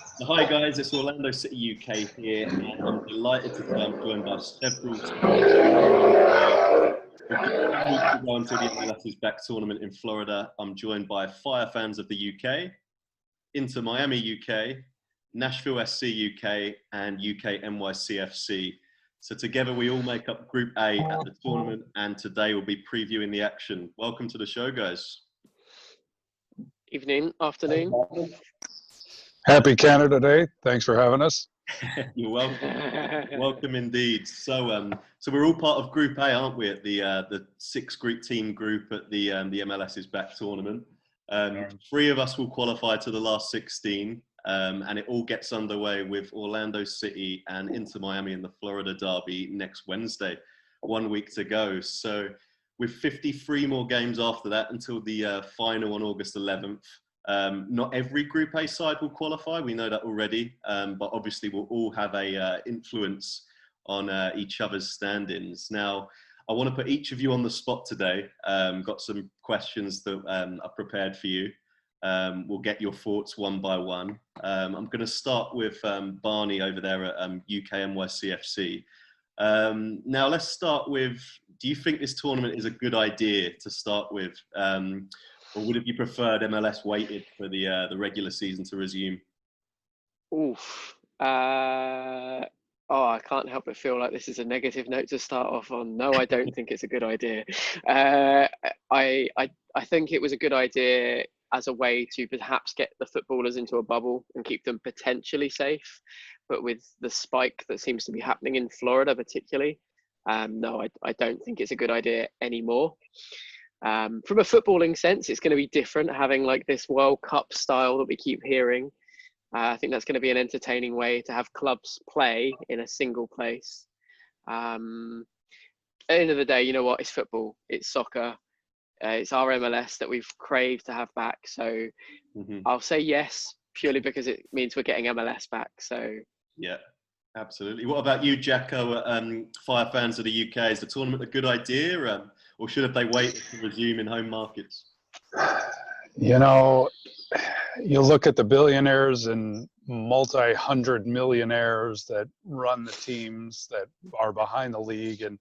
So hi guys, it's Orlando City UK here, and I'm delighted to say I'm joined by several with just 2 weeks to go until the MLS's back tournament in Florida. I'm joined by Fire fans of the UK, Inter Miami UK, Nashville SC UK, and UK NYCFC. So together we all make up Group A at the tournament, and today we'll be previewing the action. Welcome to the show, guys. Evening, afternoon. Happy Canada Day. Thanks for having us. You're welcome. Welcome indeed. So we're all part of Group A, aren't we? At the 6-team group at the MLS's back tournament. 3 of us will qualify to the last 16, and it all gets underway with Orlando City and Inter Miami in the Florida Derby next Wednesday. 1 week to go. So with 53 more games after that until the final on August 11th. Not every Group A side will qualify. We know that already, but obviously we'll all have a influence on each other's standings. Now, I want to put each of you on the spot today. Got some questions that are prepared for you. We'll get your thoughts one by one. I'm going to start with Barney over there at UK NYCFC. Now, let's start with, do you think this tournament is a good idea to start with? Or would it be preferred MLS waited for the regular season to resume? Oof. I can't help but feel like this is a negative note to start off on. No, I don't think it's a good idea. I think it was a good idea as a way to perhaps get the footballers into a bubble and keep them potentially safe. But with the spike that seems to be happening in Florida particularly, no, I don't think it's a good idea anymore. From a footballing sense, it's going to be different having like this World Cup style that we keep hearing. I think that's going to be an entertaining way to have clubs play in a single place. At the end of the day, you know what? It's football. It's soccer. It's our MLS that we've craved to have back. So I'll say yes, purely because it means we're getting MLS back. So yeah, absolutely. What about you, Jacko? Fire fans of the UK, is the tournament a good idea? Or should have they waited to resume in home markets? You know, you look at the billionaires and multi-hundred millionaires that run the teams that are behind the league, and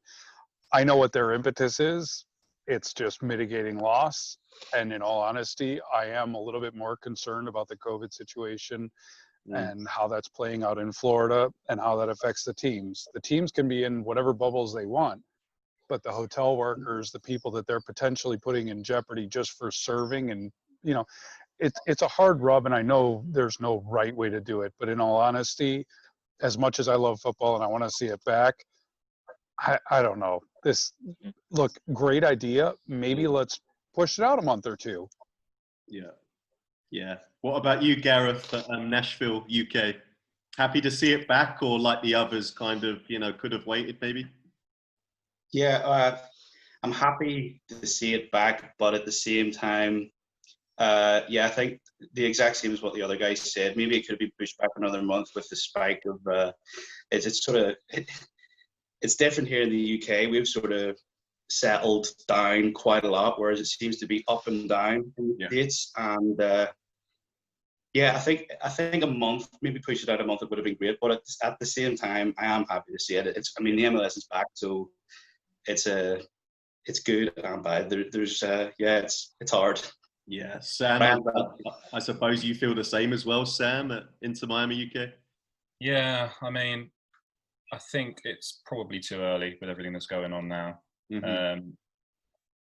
I know what their impetus is. It's just mitigating loss. And in all honesty, I am a little bit more concerned about the COVID situation and how that's playing out in Florida and how that affects the teams. The teams can be in whatever bubbles they want, but the hotel workers, the people that they're potentially putting in jeopardy just for serving, and you know, it's a hard rub, and I know there's no right way to do it, but in all honesty, as much as I love football and I want to see it back, I don't know. Look, great idea. Maybe let's push it out a month or two. Yeah. What about you, Gareth, at Nashville, UK? Happy to see it back, or like the others, kind of, could have waited maybe? Yeah, I'm happy to see it back, but at the same time, I think the exact same as what the other guys said. Maybe it could be pushed back another month with the spike of. It's different here in the UK. We've sort of settled down quite a lot, whereas it seems to be up and down in the States. And I think a month, maybe push it out a month, it would have been great. But at the same time, I am happy to see it. The MLS is back, so it's good and bad. It's hard. Yeah, Sam, I suppose you feel the same as well, Sam, at Inter Miami, UK? Yeah, I think it's probably too early with everything that's going on now. I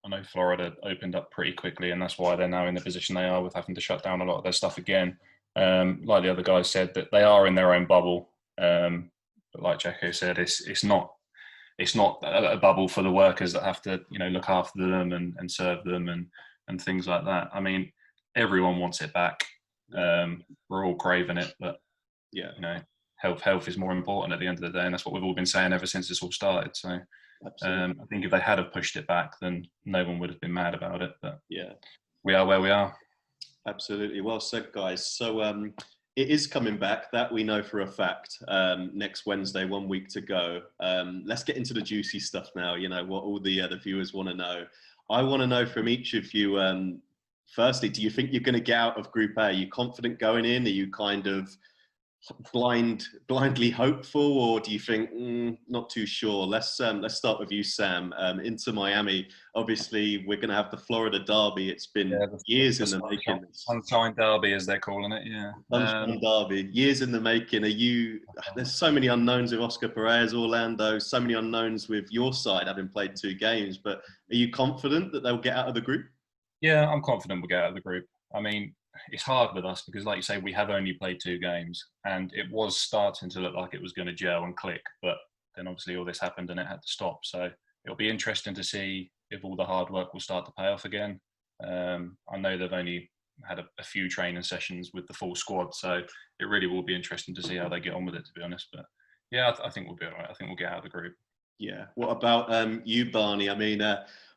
know Florida opened up pretty quickly, and that's why they're now in the position they are with having to shut down a lot of their stuff again. Like the other guys said, that they are in their own bubble. But like Jacko said, it's not a bubble for the workers that have to, look after them and serve them and things like that. Everyone wants it back. We're all craving it, but health is more important at the end of the day, and that's what we've all been saying ever since this all started. So I think if they had have pushed it back, then no one would have been mad about it. But we are where we are. Absolutely. Well said, guys. So it is coming back, that we know for a fact. Next Wednesday, 1 week to go. Let's get into the juicy stuff now, what all the viewers want to know. I want to know from each of you, firstly, do you think you're going to get out of Group A? Are you confident going in? Are you kind of blindly hopeful, or do you think not too sure? Let's start with you, Sam. Into Miami. Obviously, we're going to have the Florida Derby. It's been years in the making. Sunshine Derby, as they're calling it. Yeah, Sunshine Derby. Years in the making. There's so many unknowns with Oscar Perez, Orlando. So many unknowns with your side, having played 2 games. But are you confident that they'll get out of the group? Yeah, I'm confident we'll get out of the group. I mean, it's hard with us because, like you say, we have only played 2 games, and it was starting to look like it was going to gel and click, but then obviously all this happened and it had to stop. So it'll be interesting to see if all the hard work will start to pay off again. I know they've only had a few training sessions with the full squad, so it really will be interesting to see how they get on with it, to be honest. But yeah, I think we'll be all right. I think we'll get out of the group. Yeah. What about you, Barney? I mean,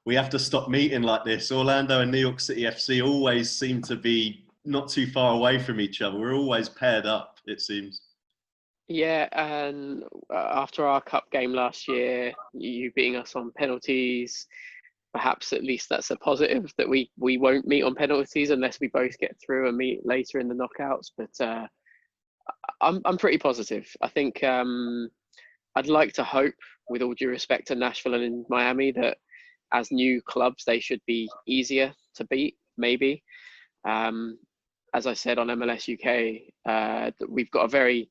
we have to stop meeting like this. Orlando and New York City FC always seem to be not too far away from each other. We're always paired up, it seems. Yeah, and after our cup game last year, you beating us on penalties, perhaps at least that's a positive, that we won't meet on penalties unless we both get through and meet later in the knockouts. But I'm pretty positive. I think I'd like to hope, with all due respect to Nashville and Miami, that as new clubs they should be easier to beat, maybe. As I said on MLS UK, we've got a very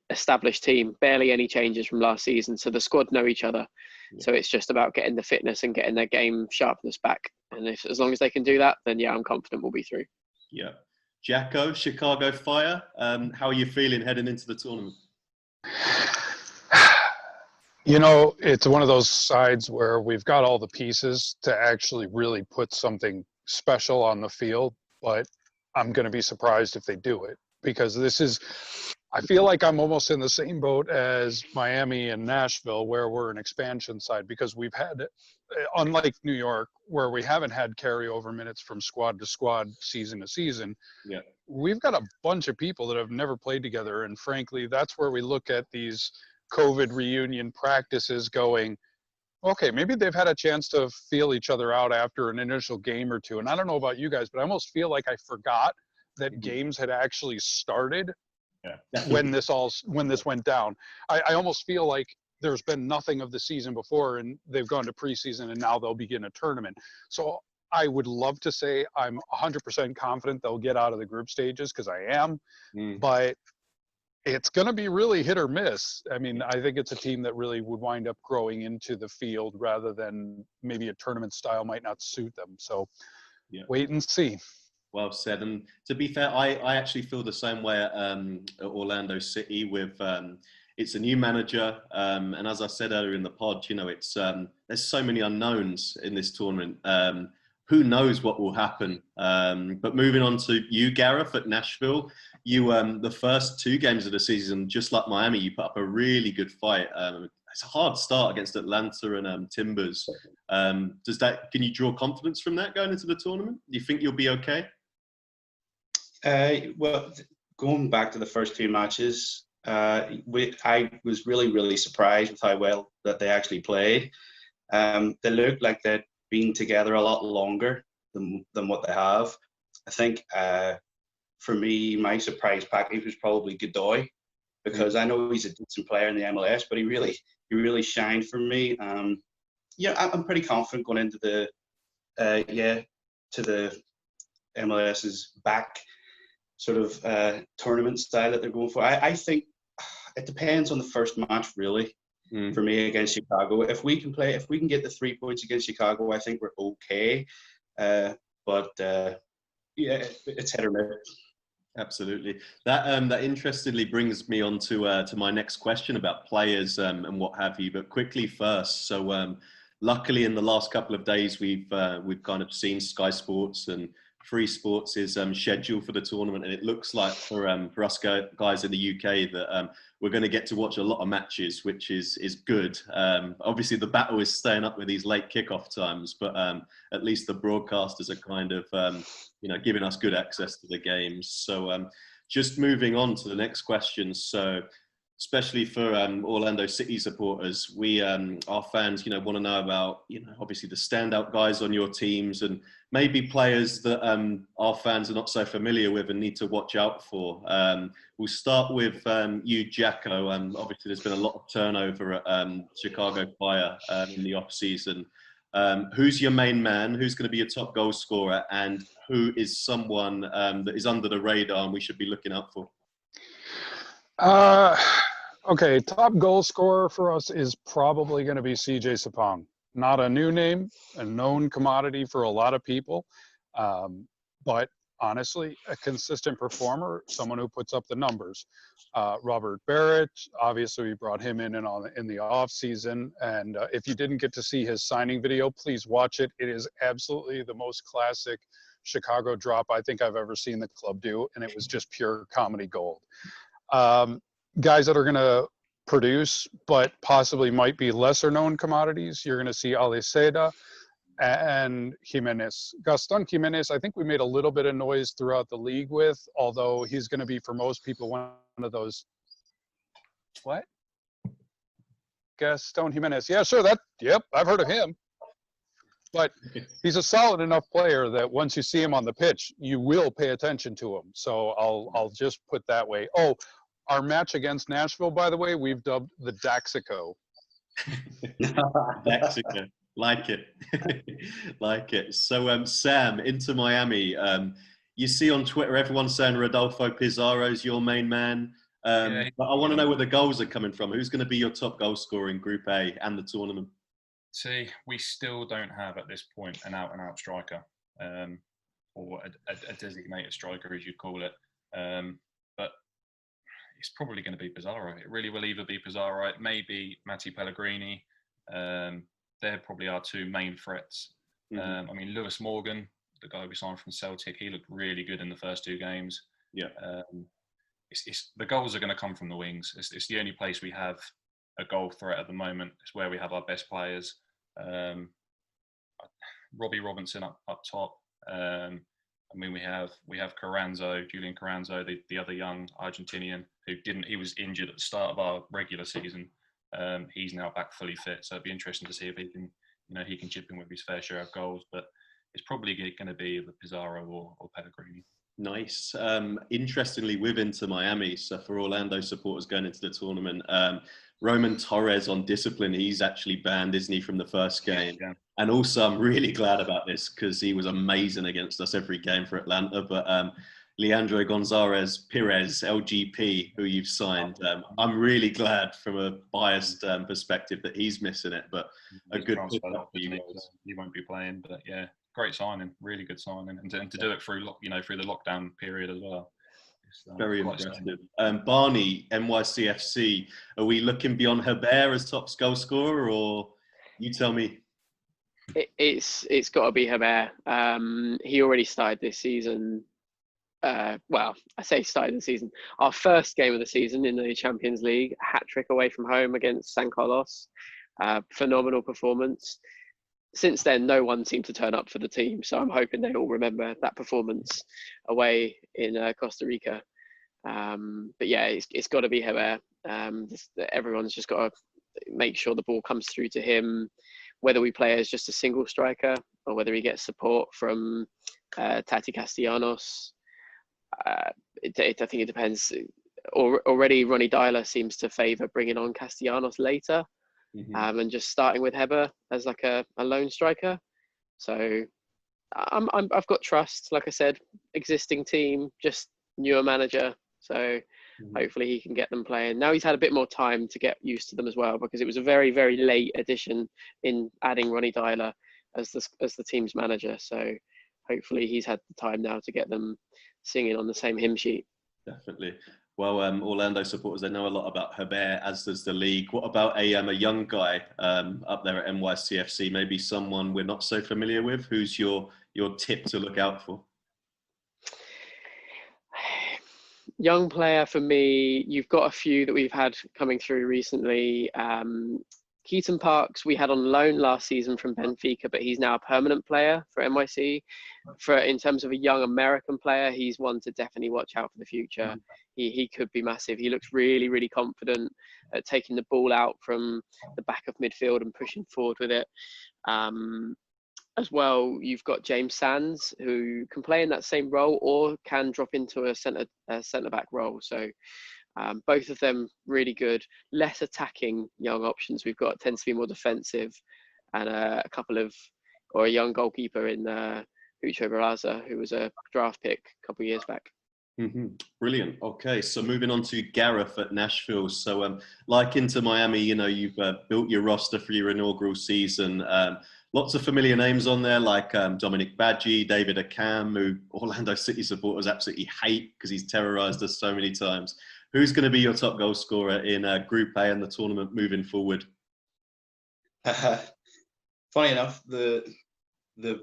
established team, barely any changes from last season, so the squad know each other. Yeah. So it's just about getting the fitness and getting their game sharpness back, and as long as they can do that, then yeah, I'm confident we'll be through. Yeah. Jacko, Chicago Fire, how are you feeling heading into the tournament? You know, it's one of those sides where we've got all the pieces to actually really put something special on the field, but I'm going to be surprised if they do it, because I feel like I'm almost in the same boat as Miami and Nashville, where we're an expansion side, because we've had, unlike New York, where we haven't had carryover minutes from squad to squad, season to season. Yeah. We've got a bunch of people that have never played together. And frankly, that's where we look at these COVID reunion practices going, okay, maybe they've had a chance to feel each other out after an initial game or two. And I don't know about you guys, but I almost feel like I forgot that games had actually started when this went down. I almost feel like there's been nothing of the season before, and they've gone to preseason, and now they'll begin a tournament. So I would love to say I'm 100% confident they'll get out of the group stages, because I am, but it's going to be really hit or miss. I mean, I think it's a team that really would wind up growing into the field rather than maybe a tournament style might not suit them. So wait and see. Well said. And to be fair, I actually feel the same way at Orlando City with it's a new manager. And as I said earlier in the pod, you know, it's there's so many unknowns in this tournament. Who knows what will happen? But moving on to you, Gareth, at Nashville, you the first 2 games of the season, just like Miami, you put up a really good fight. It's a hard start against Atlanta and Timbers. Can you draw confidence from that going into the tournament? Do you think you'll be okay? Well, going back to the first 2 matches, I was really, really surprised with how well that they actually played. They looked like they'd been together a lot longer than what they have. I think for me, my surprise package was probably Godoy, because I know he's a decent player in the MLS, but he really shined for me. I'm pretty confident going into the MLS's back sort of tournament style that they're going for. I think it depends on the first match, really, for me against Chicago. If we can get the 3 points against Chicago, I think we're okay. But it's hit or miss. Absolutely. That interestingly brings me on to my next question about players and what have you. But quickly first, so luckily in the last couple of days we've kind of seen Sky Sports and Free Sports is scheduled for the tournament, and it looks like for us guys in the UK that we're going to get to watch a lot of matches, which is good. Obviously, the battle is staying up with these late kickoff times, but at least the broadcasters are kind of giving us good access to the games. So just moving on to the next question. So especially for Orlando City supporters, we our fans, want to know about, obviously the standout guys on your teams and maybe players that our fans are not so familiar with and need to watch out for. We'll start with you, Jacko. Obviously, there's been a lot of turnover at Chicago Fire in the off season. Who's your main man? Who's going to be your top goal scorer? And who is someone that is under the radar and we should be looking out for? Okay, top goal scorer for us is probably going to be CJ Sapong. Not a new name, a known commodity for a lot of people, but honestly, a consistent performer, someone who puts up the numbers. Robert Barrett, obviously we brought him in the off season, and if you didn't get to see his signing video, please watch it. It is absolutely the most classic Chicago drop I think I've ever seen the club do, and it was just pure comedy gold. Guys that are going to produce, but possibly might be lesser known commodities. You're going to see Ali Seda and Jimenez. Gaston Jimenez, I think we made a little bit of noise throughout the league with, although he's going to be for most people one of those. What? Gaston Jimenez. Yeah, sure. Yep, I've heard of him. But he's a solid enough player that once you see him on the pitch, you will pay attention to him. So I'll just put that way. Oh, our match against Nashville, by the way, we've dubbed the Daxico. Daxico. Like it. Like it. So, Sam, Inter Miami. You see on Twitter, everyone's saying Rodolfo Pizarro's your main man. But I want to know where the goals are coming from. Who's going to be your top goal scorer in Group A and the tournament? See, we still don't have at this point an out-and-out striker, or a designated striker, as you'd call it. But it's probably going to be Pizarro. It really will either be Pizarro, maybe Matti Pellegrini. They're probably our two main threats. I mean, Lewis Morgan, the guy we signed from Celtic, he looked really good in the first two games. Yeah. The goals are going to come from the wings. It's the only place we have a goal threat at the moment. It's where we have our best players. Robbie Robinson up top. I mean, we have Julian Carranzo, the other young Argentinian he was injured at the start of our regular season. He's now back fully fit, so it'd be interesting to see if he can chip in with his fair share of goals. But it's probably going to be the Pizarro or Pellegrini. Nice. Interestingly, with Inter Miami, so for Orlando supporters going into the tournament, Roman Torres on discipline, he's actually banned, isn't he, from the first game? Yeah. And also, I'm really glad about this because he was amazing against us every game for Atlanta. But Leandro Gonzalez Perez, LGP, who you've signed, I'm really glad from a biased perspective that he's missing it. But a good pick up for you guys. He won't be playing, but yeah, great signing, really good signing, and to do it through the lockdown period as well. Very impressive. Barney, NYCFC, are we looking beyond Herbert as top goal scorer, or you tell me? It's got to be Herbert. He already started this season. Well, I say started the season. Our first game of the season in the Champions League, hat-trick away from home against San Carlos. Phenomenal performance. Since then, no one seemed to turn up for the team, so I'm hoping they all remember that performance away in Costa Rica. But yeah, it's got to be Herbert. Everyone's just got to make sure the ball comes through to him, whether we play as just a single striker or whether he gets support from Tati Castellanos. I think it depends. Already, Ronnie Dyler seems to favour bringing on Castellanos later. And just starting with Heber as like a lone striker. So I've got trust, like I said, existing team, just newer manager. So hopefully he can get them playing. Now he's had a bit more time to get used to them as well, because it was a very, very late addition in adding Ronnie Dyler as the team's manager. So hopefully he's had the time now to get them singing on the same hymn sheet. Definitely. Well, Orlando supporters, they know a lot about Herbert, as does the league. What about a young guy up there at NYCFC? Maybe someone we're not so familiar with. Who's your tip to look out for? Young player for me, you've got a few that we've had coming through recently. Keaton Parks, we had on loan last season from Benfica, but he's now a permanent player for NYC. In terms of a young American player, he's one to definitely watch out for the future. he could be massive. He looks really, really confident at taking the ball out from the back of midfield and pushing forward with it. As well, you've got James Sands, who can play in that same role or can drop into a centre back role. So both of them really good. Less attacking young options we've got, tends to be more defensive, and a young goalkeeper in Ucho Barraza, who was a draft pick a couple of years back. Brilliant. Okay, so moving on to Gareth at Nashville. So like Inter Miami, you've built your roster for your inaugural season. Lots of familiar names on there, like Dominic Badgie, David Akam, who Orlando City supporters absolutely hate because he's terrorised us so many times. Who's going to be your top goal scorer in Group A and the tournament moving forward? Funny enough, the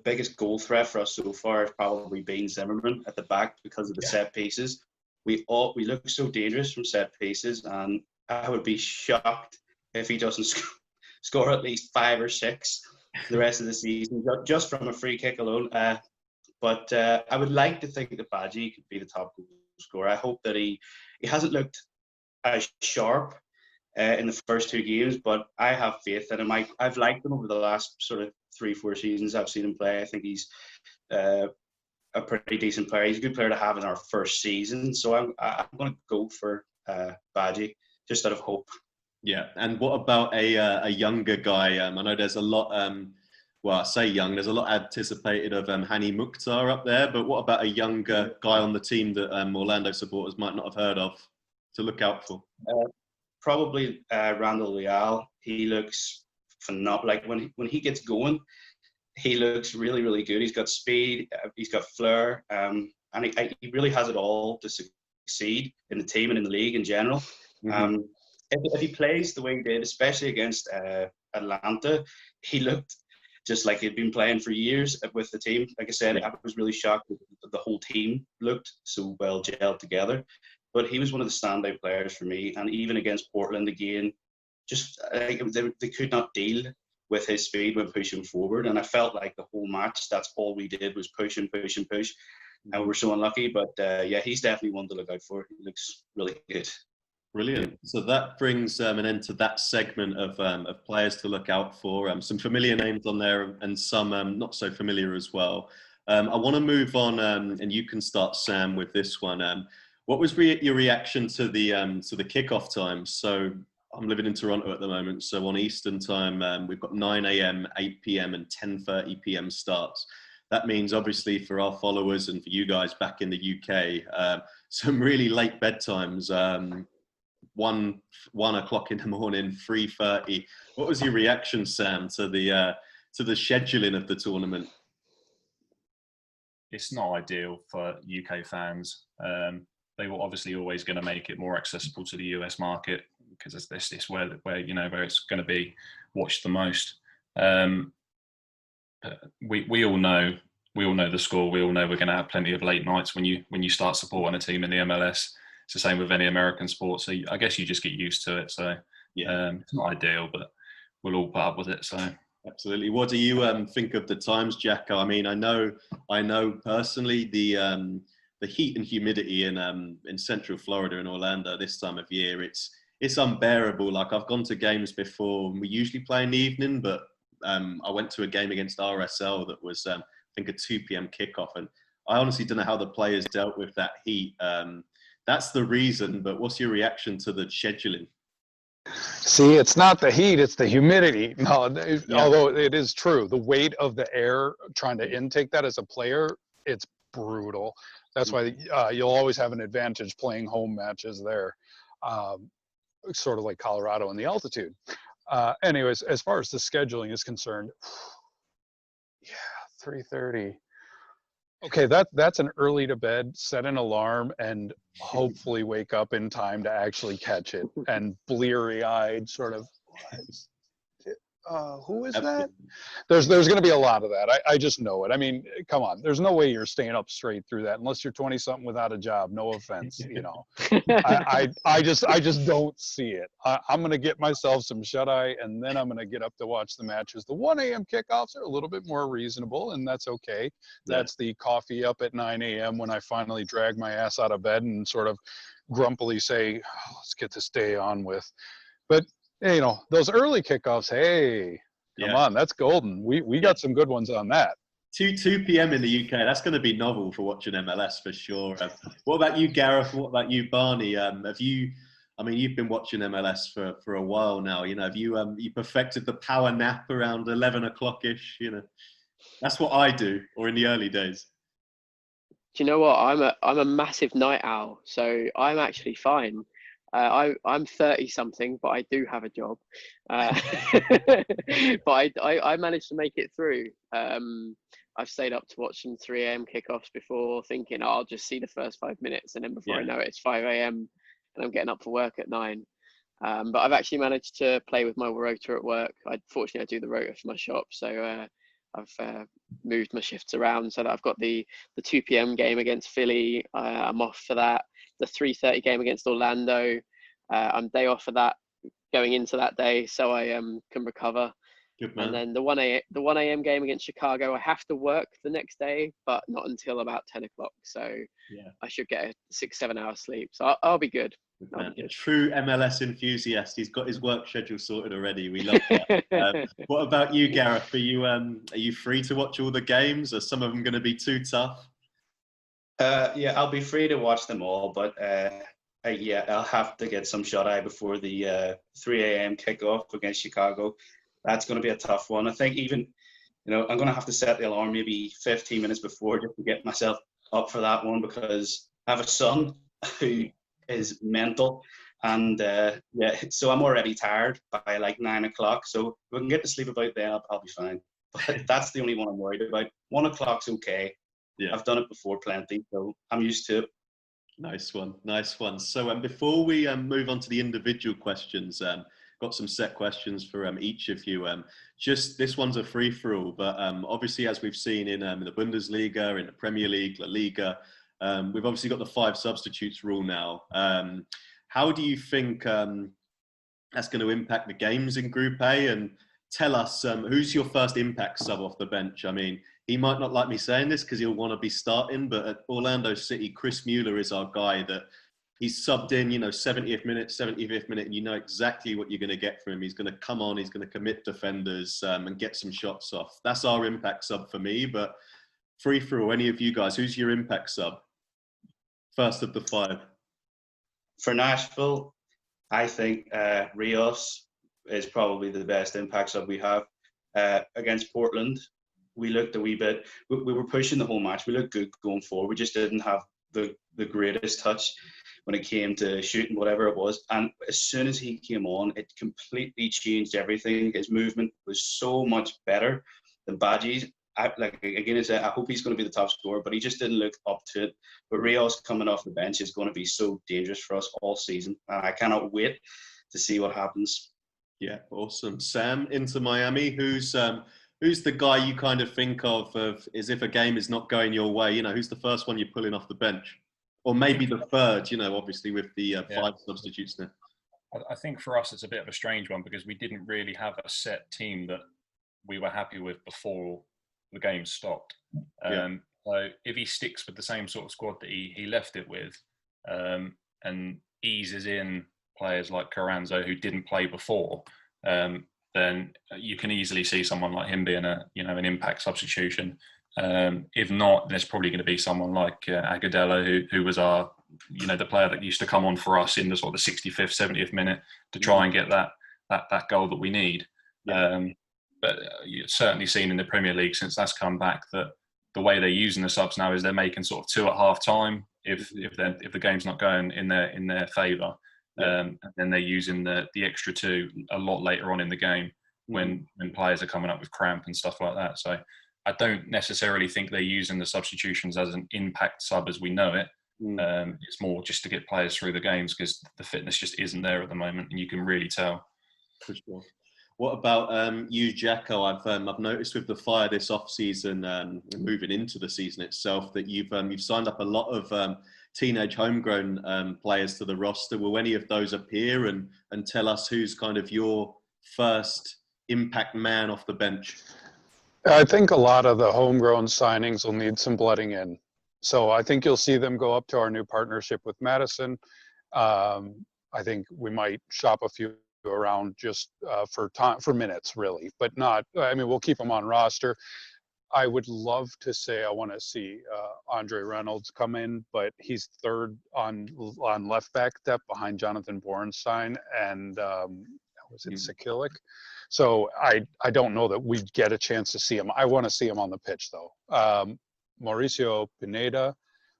biggest goal threat for us so far has probably been Zimmerman at the back because of the set pieces. We look so dangerous from set pieces, and I would be shocked if he doesn't score at least 5 or 6 the rest of the season, just from a free kick alone. But I would like to think that Badgie could be the top goal scorer. I hope that he hasn't looked as sharp in the first 2 games, but I have faith in him. I've liked him over the last sort of 3-4 seasons I've seen him play. I think he's a pretty decent player. He's a good player to have in our first season. So I'm going to go for Badgie, just out of hope. Yeah, and what about a younger guy? I know there's a lot, well, I say young, there's a lot anticipated of Hani Mukhtar up there, but what about a younger guy on the team that Orlando supporters might not have heard of to look out for? Probably Randall Leal. He looks phenomenal. Like when he gets going, he looks really, really good. He's got speed, he's got flair, and he really has it all to succeed in the team and in the league in general. If he plays the way he did, especially against Atlanta, he looked just like he'd been playing for years with the team. Like I said, I was really shocked that the whole team looked so well gelled together. But he was one of the standout players for me. And even against Portland again, just they could not deal with his speed when pushing forward. And I felt like the whole match, that's all we did was push and push and push. And we were so unlucky. But yeah, he's definitely one to look out for. He looks really good. Brilliant. So that brings an end to that segment of players to look out for. Some familiar names on there and some not so familiar as well. I want to move on, and you can start, Sam, with this one. What was your reaction to the kickoff time? So I'm living in Toronto at the moment. So on Eastern time, we've got 9 a.m., 8 p.m. and 10:30 p.m. starts. That means obviously for our followers and for you guys back in the UK, some really late bedtimes. 1 o'clock in the morning, 3:30. What was your reaction, Sam, to the scheduling of the tournament? It's not ideal for UK fans. They were obviously always going to make it more accessible to the US market because it's where it's going to be watched the most. We all know the score. We all know we're going to have plenty of late nights when you start supporting a team in the MLS. It's the same with any American sport. So I guess you just get used to it. So it's not ideal, but we'll all put up with it. So absolutely. What do you think of the times, Jacko? I mean, I know personally the heat and humidity in Central Florida in Orlando this time of year, it's unbearable. Like I've gone to games before. We usually play in the evening, but I went to a game against RSL that was I think a 2 p.m. kickoff, and I honestly don't know how the players dealt with that heat. That's the reason, but what's your reaction to the scheduling? See, it's not the heat, it's the humidity. No, although it is true, the weight of the air, trying to intake that as a player, it's brutal. That's why you'll always have an advantage playing home matches there, sort of like Colorado and the altitude. Anyways, as far as the scheduling is concerned, 3:30. Okay, that's an early to bed, set an alarm, and hopefully wake up in time to actually catch it. And bleary-eyed, sort of, who is that? There's going to be a lot of that. I just know it. I mean, come on. There's no way you're staying up straight through that unless you're 20-something without a job. No offense, I just don't see it. I'm going to get myself some shut-eye, and then I'm going to get up to watch the matches. The 1 a.m. kickoffs are a little bit more reasonable, and that's okay. That's the coffee up at 9 a.m. when I finally drag my ass out of bed and sort of grumpily say, oh, let's get this day on with. But, you know, those early kickoffs, hey, come on, that's golden. We got some good ones on that. 2 p.m. in the UK. That's going to be novel for watching MLS for sure. What about you, Gareth? What about you, Barney? Have you? I mean, you've been watching MLS for a while now. You know, have you you perfected the power nap around 11 o'clock ish? You know, that's what I do, or in the early days. Do you know what? I'm a massive night owl, so I'm actually fine. I'm 30 something, but I do have a job. But I managed to make it through. I've stayed up to watch some 3 a.m. kickoffs before, thinking, oh, I'll just see the first 5 minutes, and then before I know it, it's 5 a.m. and I'm getting up for work at 9. But I've actually managed to play with my rota at work. Fortunately, I do the rota for my shop, so I've moved my shifts around so that I've got the 2 p.m. game against Philly. I'm off for that. The 3:30 game against Orlando. I'm day off for that going into that day, so I can recover. Good man. And then the 1 a.m. game against Chicago, I have to work the next day, but not until about 10 o'clock. So I should get a 6-7 hour sleep. So I'll be good. A true MLS enthusiast. He's got his work schedule sorted already. We love that. What about you, Gareth? Are you free to watch all the games? Are some of them going to be too tough? Yeah, I'll be free to watch them all, but I'll have to get some shut eye before the 3 a.m. kickoff against Chicago. That's going to be a tough one. I think even, I'm going to have to set the alarm maybe 15 minutes before just to get myself up for that one, because I have a son who is mental, and so I'm already tired by like 9 o'clock. So if we can get to sleep about then, I'll be fine. But that's the only one I'm worried about. 1 o'clock's okay. Yeah, I've done it before plenty, so I'm used to it. Nice one. So before we move on to the individual questions, got some set questions for each of you. Just this one's a free for all, but obviously, as we've seen in the Bundesliga, in the Premier League, La Liga, we've obviously got the 5 substitutes rule now. How do you think that's going to impact the games in Group A? And tell us, who's your first impact sub off the bench? I mean, he might not like me saying this because he'll want to be starting, but at Orlando City, Chris Mueller is our guy that he's subbed in, 70th minute, 75th minute, and you know exactly what you're going to get from him. He's going to come on, he's going to commit defenders and get some shots off. That's our impact sub for me, but free for all, any of you guys, who's your impact sub? First of the 5. For Nashville, I think Rios is probably the best impact sub we have. Against Portland, we looked a wee bit, we were pushing the whole match. We looked good going forward. We just didn't have the greatest touch when it came to shooting, whatever it was. And as soon as he came on, it completely changed everything. His movement was so much better than Badgie's. I hope he's going to be the top scorer, but he just didn't look up to it. But Rios coming off the bench is going to be so dangerous for us all season. And I cannot wait to see what happens. Yeah, awesome. Sam, Inter Miami, who's the guy you kind of think of as if a game is not going your way? Who's the first one you're pulling off the bench? Or maybe the third, obviously with the 5 substitutes now. I think for us it's a bit of a strange one because we didn't really have a set team that we were happy with before the game stopped. So if he sticks with the same sort of squad that he left it with, and eases in players like Carranzo who didn't play before, then you can easily see someone like him being an impact substitution. If not, there's probably going to be someone like Agudelo, who was our, the player that used to come on for us in the sort of the 65th, 70th minute to try and get that goal that we need. But you've certainly seen in the Premier League since that's come back that the way they're using the subs now is they're making sort of 2 at half time if the game's not going in their favour. And then they're using the extra 2 a lot later on in the game when players are coming up with cramp and stuff like that. So I don't necessarily think they're using the substitutions as an impact sub as we know it. It's more just to get players through the games because the fitness just isn't there at the moment, and you can really tell. For sure. What about you, Jacko? I've noticed with the Fire this off-season, moving into the season itself, that you've signed up a lot of teenage homegrown players to the roster. Will any of those appear and tell us who's kind of your first impact man off the bench? I think a lot of the homegrown signings will need some blooding in. So I think you'll see them go up to our new partnership with Madison. I think we might shop a few around just for time, for minutes, really, but not. I mean, we'll keep them on roster. I would love to say I want to see Andre Reynolds come in, but he's third on left back depth behind Jonathan Bornstein and was it Sakilic? So I don't know that we'd get a chance to see him. I want to see him on the pitch though. Mauricio Pineda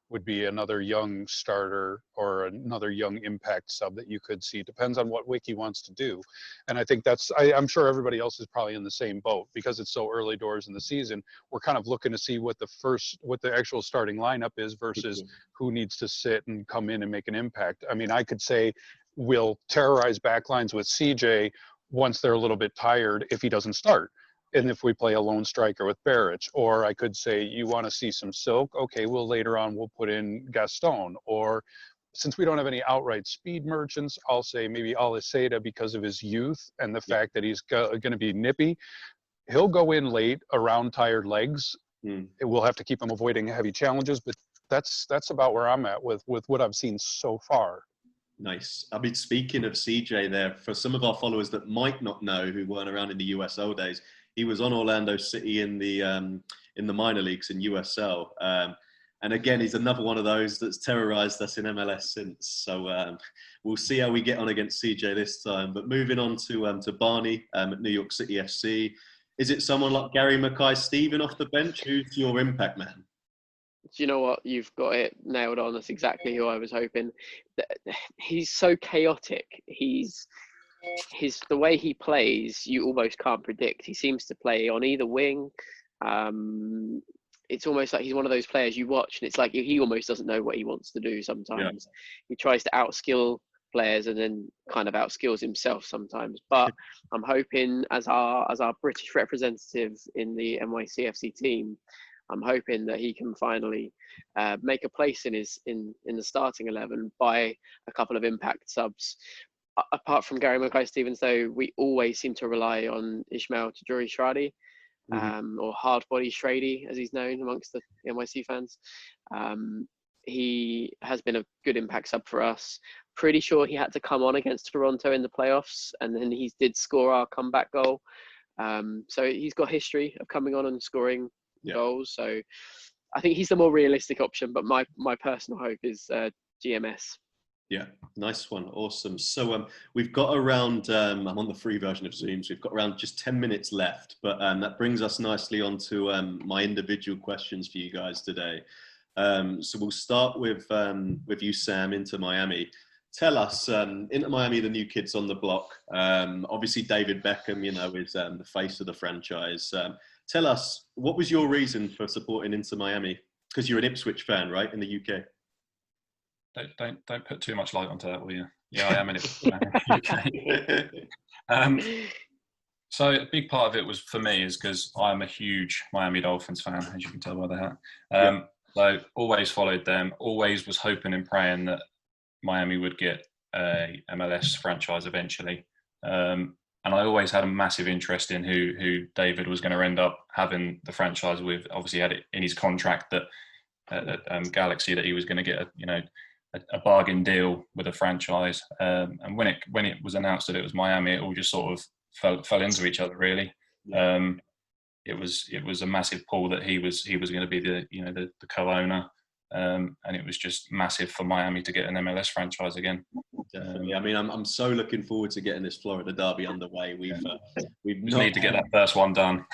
would be another young starter or another young impact sub that you could see. Depends on what Wiki wants to do. And I think I'm sure everybody else is probably in the same boat because it's so early doors in the season. We're kind of looking to see what the actual starting lineup is versus who needs to sit and come in and make an impact. I mean, I could say we'll terrorize backlines with CJ once they're a little bit tired if he doesn't start. And if we play a lone striker with Baric, or I could say you want to see some Silk, okay, well later on we'll put in Gaston. Or since we don't have any outright speed merchants, I'll say maybe Aliseda because of his youth and the fact that he's going to be nippy. He'll go in late around tired legs. We'll have to keep him avoiding heavy challenges, but that's about where I'm at with what I've seen so far. Nice. I mean, speaking of CJ there, for some of our followers that might not know who weren't around in the USL days, he was on Orlando City in the minor leagues in USL. And again, he's another one of those that's terrorized us in MLS since. So we'll see how we get on against CJ this time. But moving on to Barney at New York City FC. Is it someone like Gary Mackay-Steven off the bench? Who's your impact man? Do you know what? You've got it nailed on. That's exactly who I was hoping. He's so chaotic. The way he plays, you almost can't predict. He seems to play on either wing. It's almost like he's one of those players you watch and it's like he almost doesn't know what he wants to do sometimes. He tries to outskill players and then kind of outskills himself sometimes. But I'm hoping as our British representative in the NYCFC team, I'm hoping that he can finally make a place in the starting 11 by a couple of impact subs. Apart from Gary Mackay-Stevens, though, we always seem to rely on Ismail Tajuri-Shradi, or Hardbody Shrady, as he's known amongst the NYC fans. He has been a good impact sub for us. Pretty sure he had to come on against Toronto in the playoffs, and then he did score our comeback goal. So he's got history of coming on and scoring goals. So I think he's the more realistic option, but my personal hope is GMS. Yeah, nice one. Awesome. So we've got around, I'm on the free version of Zoom, so we've got around just 10 minutes left, but that brings us nicely on to my individual questions for you guys today. So we'll start with you, Sam, Inter Miami. Tell us, Inter Miami, the new kids on the block. Obviously, David Beckham, is the face of the franchise. Tell us, what was your reason for supporting Inter Miami? Because you're an Ipswich fan, right, in the UK? Don't put too much light onto that, will you? Yeah, I am in it. Okay. So a big part of it was for me is because I'm a huge Miami Dolphins fan, as you can tell by the hat. So always followed them. Always was hoping and praying that Miami would get a MLS franchise eventually. And I always had a massive interest in who David was going to end up having the franchise with. Obviously, had it in his contract that Galaxy that he was going to get a bargain deal with a franchise, and when it was announced that it was Miami, it all just sort of fell into each other really. It was a massive pull that he was going to be the co-owner, and it was just massive for Miami to get an MLS franchise again. Definitely. I mean, I'm so looking forward to getting this Florida derby underway. We need to get that first one done.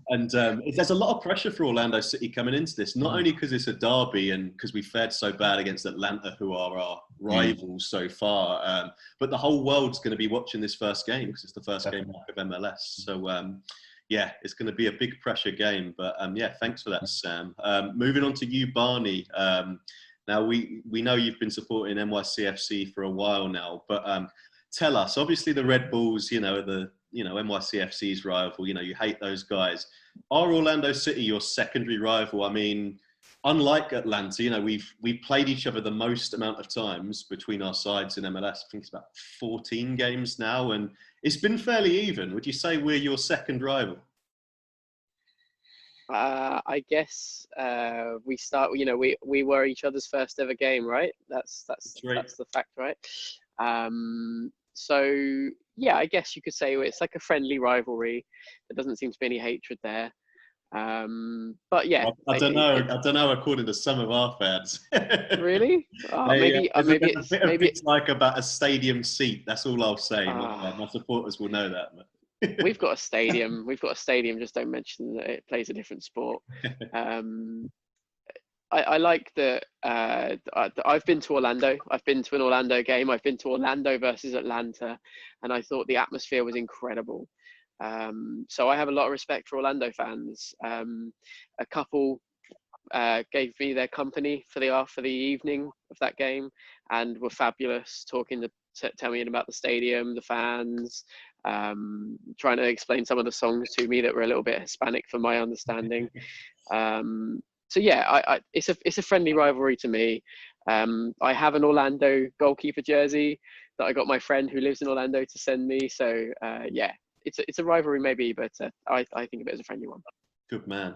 And there's a lot of pressure for Orlando City coming into this, not only because it's a derby and because we fared so bad against Atlanta, who are our rivals so far, but the whole world's going to be watching this first game because it's the first game of MLS. So it's going to be a big pressure game. But thanks for that, Sam. Moving on to you, Barney. Now, we know you've been supporting NYCFC for a while now, but tell us, obviously the Red Bulls, NYCFC's rival, you hate those guys. Are Orlando City your secondary rival? I mean, unlike Atlanta, we've played each other the most amount of times between our sides in MLS. I think it's about 14 games now, and it's been fairly even. Would you say we're your second rival? I guess we start. You know, we were each other's first ever game, right? That's right. that's the fact, right? So yeah, I guess you could say it's like a friendly rivalry. There doesn't seem to be any hatred there. But yeah, I don't know. I don't know. According to some of our fans, really? there's Maybe a bit of dislike about a stadium seat. That's all I'll say. My supporters will know that. We've got a stadium. We've got a stadium. Just don't mention that it plays a different sport. I like that. I've been to Orlando. I've been to an Orlando game. I've been to Orlando versus Atlanta, and I thought the atmosphere was incredible. So I have a lot of respect for Orlando fans. A couple gave me their company for the evening of that game, and were fabulous, talking to tell me about the stadium, the fans, trying to explain some of the songs to me that were a little bit Hispanic for my understanding. So yeah, it's a friendly rivalry to me. I have an Orlando goalkeeper jersey that I got my friend who lives in Orlando to send me. So yeah, it's a rivalry maybe, but I think of it as a friendly one. Good man.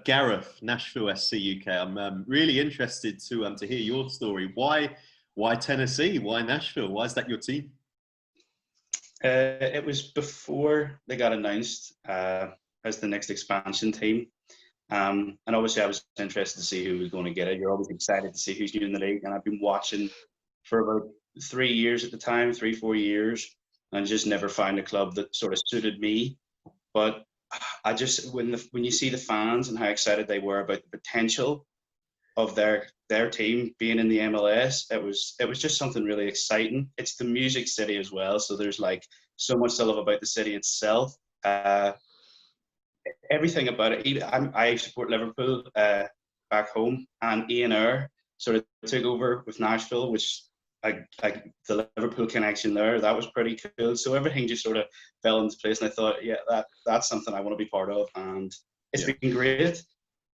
Gareth, Nashville SC UK. I'm really interested to hear your story. Why Tennessee? Why Nashville? Why is that your team? It was before they got announced as the next expansion team. And obviously I was interested to see who was going to get it. You're always excited to see who's new in the league. And I've been watching for about 3 years at the time, 3-4 years, and just never found a club that sort of suited me. But I just, when you see the fans and how excited they were about the potential of their team being in the MLS, it was just something really exciting. It's the music city as well, so there's like so much to love about the city itself. Everything about it. I support Liverpool back home, and Ian sort of took over with Nashville, which like the Liverpool connection there, that was pretty cool. So everything just sort of fell into place, and I thought, yeah, that's something I want to be part of, and it's been great.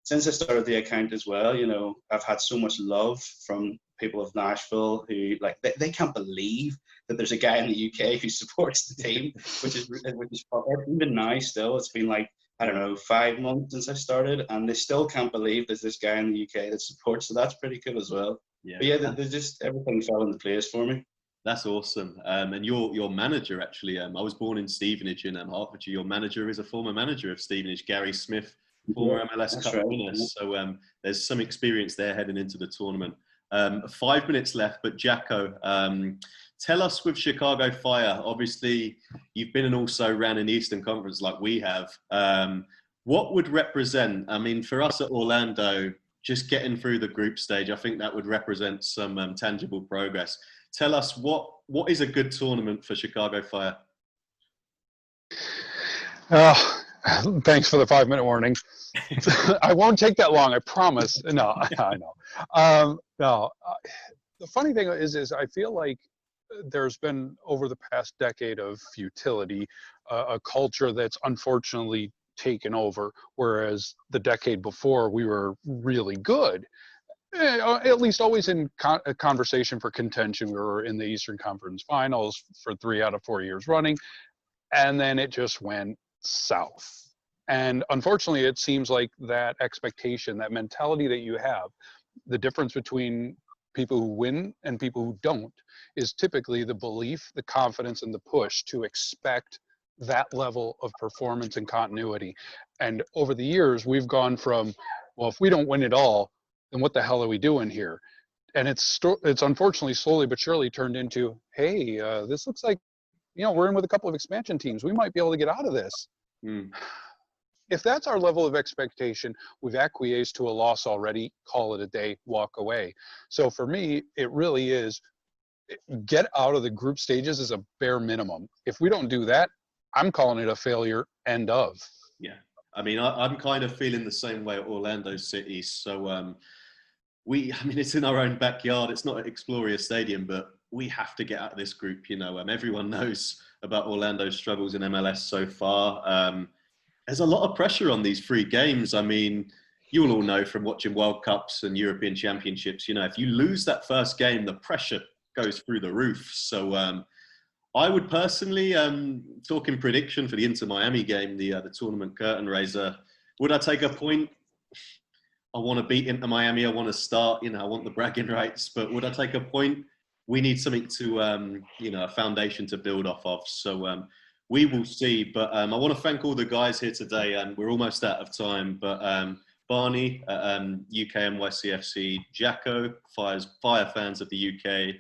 Since I started the account as well, you know, I've had so much love from people of Nashville who like they can't believe that there's a guy in the UK who supports the team, which is even now still. It's been like, I don't know, 5 months since I started, and they still can't believe there's this guy in the UK that supports. So that's pretty cool as well. Yeah, but yeah, they just everything fell into place for me. That's awesome. And your manager actually, I was born in Stevenage in Hertfordshire. Your manager is a former manager of Stevenage, Gary Smith, former MLS Cup winner. So there's some experience there heading into the tournament. 5 minutes left, but Jacko, tell us with Chicago Fire, obviously you've been and also ran an Eastern Conference like we have. What would represent, I mean, for us at Orlando, just getting through the group stage, I think that would represent some tangible progress. Tell us what is a good tournament for Chicago Fire? Thanks for the 5-minute warning. I won't take that long, I promise. No, I know. No, the funny thing is I feel like there's been, over the past decade of futility, a culture that's unfortunately taken over, whereas the decade before we were really good. At least always in conversation for contention. We were in the Eastern Conference Finals for 3 out of 4 years running, and then it just went south. And unfortunately, it seems like that expectation, that mentality that you have, the difference between people who win and people who don't is typically the belief, the confidence, and the push to expect that level of performance and continuity. And over the years, we've gone from, well, if we don't win it all, then what the hell are we doing here? And it's unfortunately slowly but surely turned into, hey, this looks like, you know, we're in with a couple of expansion teams. We might be able to get out of this. If that's our level of expectation, we've acquiesced to a loss already, call it a day, walk away. So for me, it really is, get out of the group stages is a bare minimum. If we don't do that, I'm calling it a failure, end of. Yeah. I mean, I'm kind of feeling the same way at Orlando City. So I mean, it's in our own backyard. It's not at Exploria Stadium, but we have to get out of this group. You know, everyone knows about Orlando's struggles in MLS so far. There's a lot of pressure on these 3 games. I mean, you will all know from watching World Cups and European Championships, you know, if you lose that first game, the pressure goes through the roof. So I would personally, talking prediction for the Inter Miami game, the tournament curtain raiser, Would I take a point? I want to beat Inter Miami. I want to start. I want the bragging rights. But would I take a point? We need something to, a foundation to build off of. So we will see. But I want to thank all the guys here today. And we're almost out of time. But Barney, UK NYCFC, Jacko, Fire fans of the UK,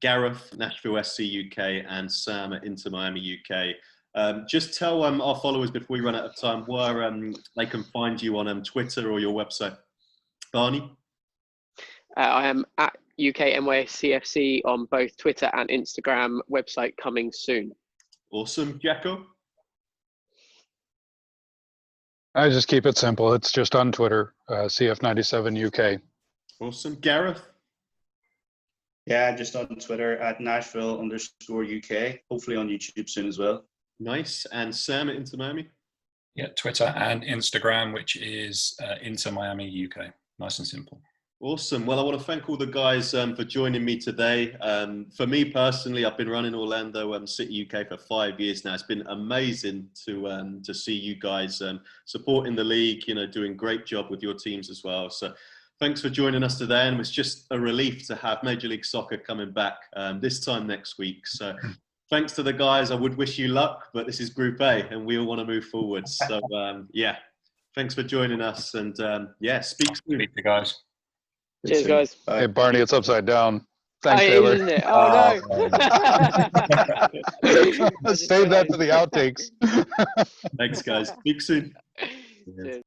Gareth, Nashville SC UK, and Sam at Inter Miami UK. Just tell our followers before we run out of time where they can find you on Twitter or your website. Barney? I am at UK NYCFC on both Twitter and Instagram. Website coming soon. Awesome. Jacko? I just keep it simple. It's just on Twitter, CF97 UK. Awesome. Gareth? Yeah, just on Twitter at Nashville_UK. Hopefully on YouTube soon as well. Nice. And Sam at Inter Miami? Yeah, Twitter and Instagram, which is Inter Miami UK. Nice and simple. Awesome. Well, I want to thank all the guys for joining me today. For me personally, I've been running Orlando City UK for 5 years now. It's been amazing to see you guys supporting the league, doing a great job with your teams as well. So thanks for joining us today. And it's just a relief to have Major League Soccer coming back this time next week. So thanks to the guys. I would wish you luck, but this is Group A and we all want to move forward. So thanks for joining us. And speak soon. Speak to you guys. Cheers, guys. Hey, Barney, it's upside down. Thanks, Taylor. Isn't it? Oh, no. Save that to the outtakes. Thanks, guys. Speak soon. Cheers.